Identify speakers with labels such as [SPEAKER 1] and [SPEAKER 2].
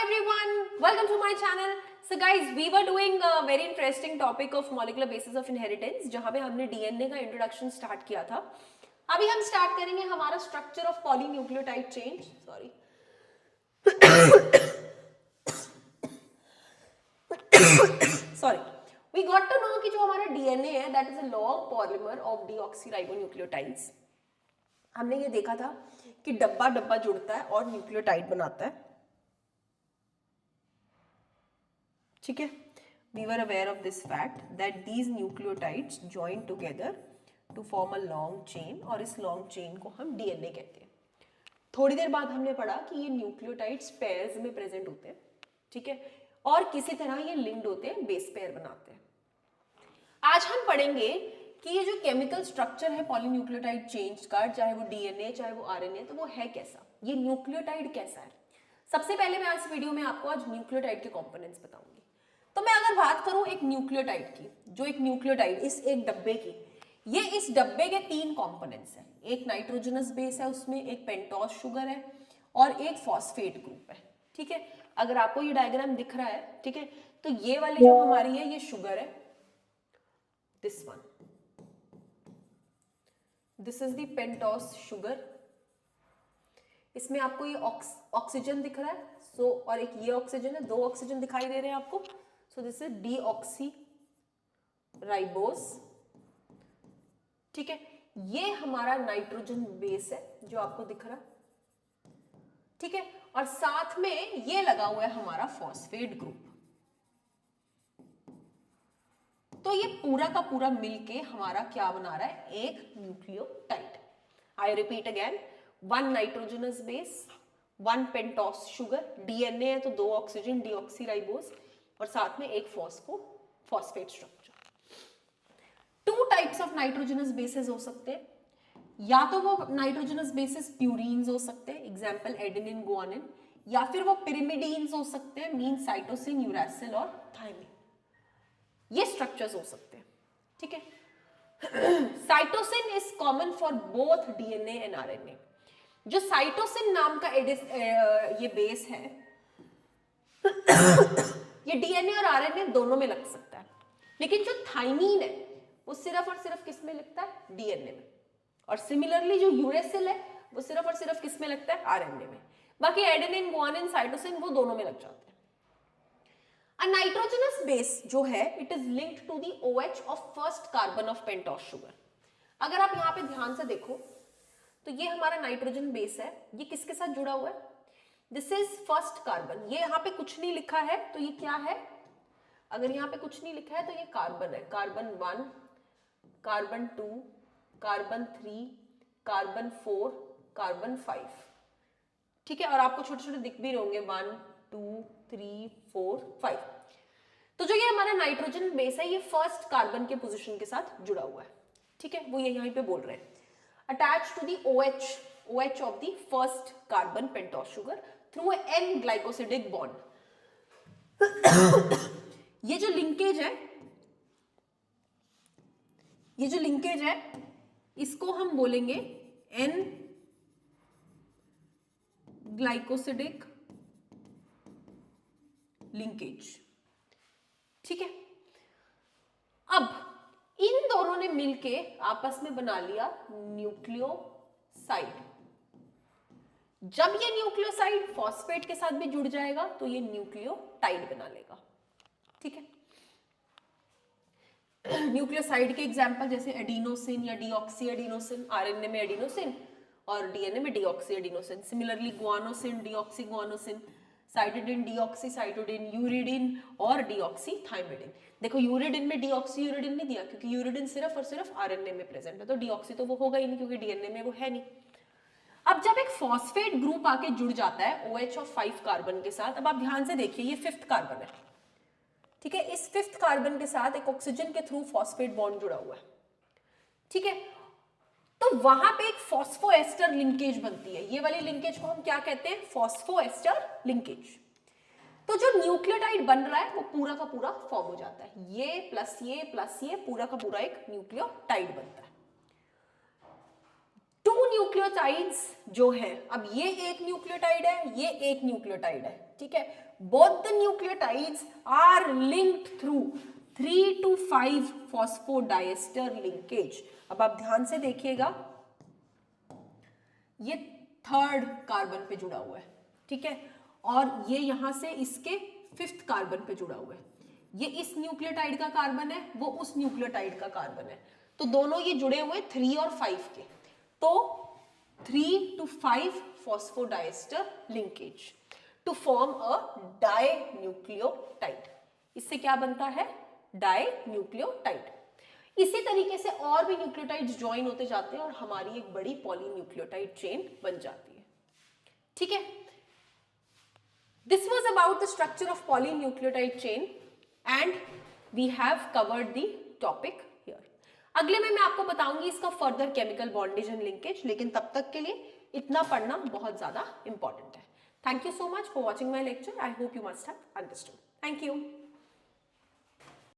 [SPEAKER 1] everyone, welcome to my channel. So guys, we were doing a very interesting topic of molecular basis of inheritance जहां पे हमने DNA का introduction start किया था. अभी हम स्टार्ट करेंगे हमारा structure of polynucleotide chain. Sorry sorry we got to know कि जो हमारा डीएनए है that is a long polymer of deoxyribonucleotides. हमने ये देखा था कि डब्बा डब्बा जुड़ता है और न्यूक्लियोटाइड बनाता है. ठीक है. We were aware of this fact that these nucleotides join together to form a long chain और इस long chain को हम DNA कहते हैं. थोड़ी देर बाद हमने पढ़ा कि ये न्यूक्लियोटाइड्स पेयर्स में प्रेजेंट होते हैं. ठीक है. और किसी तरह ये लिंक्ड होते हैं, बेस पेयर बनाते हैं. आज हम पढ़ेंगे कि ये जो केमिकल स्ट्रक्चर है पॉलीन्यूक्लियोटाइड चेन्स का, चाहे वो डीएनए चाहे वो आरएनए, तो वो है कैसा, ये न्यूक्लियोटाइड कैसा है. सबसे पहले मैं आज वीडियो में आपको आज न्यूक्लियोटाइड के कंपोनेंट्स बताऊंगी. तो मैं अगर बात करूं एक न्यूक्लियोटाइड की, जो एक न्यूक्लियोटाइड इस एक डब्बे की, ये इस डब्बे के तीन कंपोनेंट्स हैं. एक नाइट्रोजनस बेस है, उसमें एक पेंटोस शुगर है और एक फॉस्फेट ग्रुप है. ठीक है. अगर आपको ये डायग्राम दिख रहा है, ठीक है, तो ये वाली जो हमारी है ये शुगर है, this one, this is the pentose sugar. इसमें आपको ये ऑक्सीजन दिख रहा है, सो और एक ये ऑक्सीजन है, दो ऑक्सीजन दिखाई दे रहे हैं आपको. So this is deoxy ribose. ठीक है. ये हमारा नाइट्रोजन बेस है जो आपको दिख रहा है. ठीक है. और साथ में ये लगा हुआ है हमारा फॉस्फेट ग्रुप. तो ये पूरा का पूरा मिलके हमारा क्या बना रहा है, एक nucleotide. I repeat again, one nitrogenous base, one pentose sugar, DNA है तो दो ऑक्सीजन डीऑक्सीराइबोस और साथ में एक phosphate structure. Two types of nitrogenous bases हो सकते हैं. या तो वो नाइट्रोजनस बेसिस प्यूरीन्स हो सकते हैं, एग्जांपल एडेनिन गुआनिन, या फिर वो पिरिमिडीन्स हो सकते हैं, मीन साइटोसिन यूरासिल और थायमिन. ये स्ट्रक्चर्स हो सकते हैं. ठीक है. Cytosine is common for both DNA and RNA. जो साइटोसिन नाम का ये बेस है ये डीएनए और आरएनए दोनों में लग सकता है. लेकिन जो थाइमीन है वो सिर्फ और सिर्फ किस में लगता है, डीएनए में. और सिमिलरली जो यूरेसिल है वो सिर्फ और सिर्फ किस में लगता है, आरएनए में. बाकी एडेनिन गुआनिन साइटोसिन वो दोनों में लग जाते हैं. A nitrogenous base जो है it is linked to the OH of first carbon of pentose sugar. अगर आप यहाँ पे ध्यान से देखो तो ये हमारा नाइट्रोजन बेस है, ये किसके साथ जुड़ा हुआ है, दिस इज फर्स्ट कार्बन. ये यहाँ पे कुछ नहीं लिखा है तो ये क्या है, अगर यहाँ पे कुछ नहीं लिखा है तो ये कार्बन है. Carbon 1, carbon 2, carbon 3, carbon 4, carbon 5. ठीक है. और आपको छोटे छोटे दिख भी होंगे 1, 2, 3, 4, 5. तो जो ये हमारा नाइट्रोजन बेस है ये फर्स्ट कार्बन के पोजीशन के साथ जुड़ा हुआ है. ठीक है. वो ये यहीं पे बोल रहे हैं, attach to the OH of the first carbon pentose sugar through an glycosidic bond. ये जो लिंकेज है इसको हम बोलेंगे एन ग्लाइकोसिडिक लिंकेज. ठीक है. अब इन दोनों ने मिलके आपस में बना लिया न्यूक्लियोसाइड. जब ये न्यूक्लियोसाइड फॉस्फेट के साथ भी जुड़ जाएगा तो ये न्यूक्लियोटाइड बना लेगा. ठीक है. न्यूक्लियोसाइड के एग्जांपल जैसे एडिनोसिन या डीऑक्सी एडिनोसिन, आरएनए में एडिनोसिन और डीएनए में deoxy adenosine. Similarly guanosine, deoxy guanosine, cytidine, deoxy cytidine, uridine और डीऑक्सी थाइमिडिन. देखो यूरिडिन में डीऑक्सी यूरिडिन नहीं दिया क्योंकि यूरिडिन सिर्फ और सिर्फ आरएनए में प्रेजेंट है, तो डीऑक्सी तो वो होगा ही नहीं क्योंकि डीएनए में वो है नहीं. अब जब एक फॉस्फेट ग्रुप आके जुड़ जाता है OH ऑफ 5 कार्बन के साथ, अब आप ध्यान से देखिए ये 5th कार्बन है. ठीक है. इस 5th कार्बन के साथ एक ऑक्सीजन के थ्रू फॉस्फेट बॉन्ड जुड़ा हुआ है. ठीक है. तो वहां पे एक फॉस्फोएस्टर लिंकेज बनती है. ये वाली लिंकेज को हम क्या कहते हैं, फॉस्फोएस्टर लिंकेज. तो जो न्यूक्लियोटाइड बन रहा है वो पूरा का पूरा फॉर्म हो जाता है. ये प्लस ये पूरा का पूरा एक न्यूक्लियोटाइड बनता है. टू न्यूक्लियोटाइड्स जो है, अब ये एक न्यूक्लियोटाइड है, ये एक न्यूक्लियोटाइड है, ठीक है, both the nucleotides are linked through 3 to 5 phosphodiester linkage. अब आप ध्यान से देखिएगा, ये थर्ड कार्बन पे जुड़ा हुआ है, ठीक है, और ये यहां से इसके फिफ्थ कार्बन पे जुड़ा हुआ है। ये इस न्यूक्लियोटाइड का कार्बन है, वो उस न्यूक्लियोटाइड का कार्बन है, तो दोनों ये जुड़े हुए 3 और 5 के, तो 3 to 5 phosphodiester linkage to form a dinucleotide. इससे क्या बनता है? डाइन्यूक्लियोटाइड। इसी तरीके से और भी न्यूक्लियोटाइड्स ज्वाइन होते जाते हैं और हमारी एक बड़ी पॉलीन्यूक्लियोटाइड चेन बन जाती है, ठीक है। This was about the structure of polynucleotide chain and we have covered the topic here. अगले में मैं आपको बताऊंगी इसका further chemical bondage and linkage, लेकिन तब तक के लिए इतना पढ़ना बहुत ज्यादा इंपॉर्टेंट है। Thank you so much for watching my lecture. I hope you must have understood. Thank you.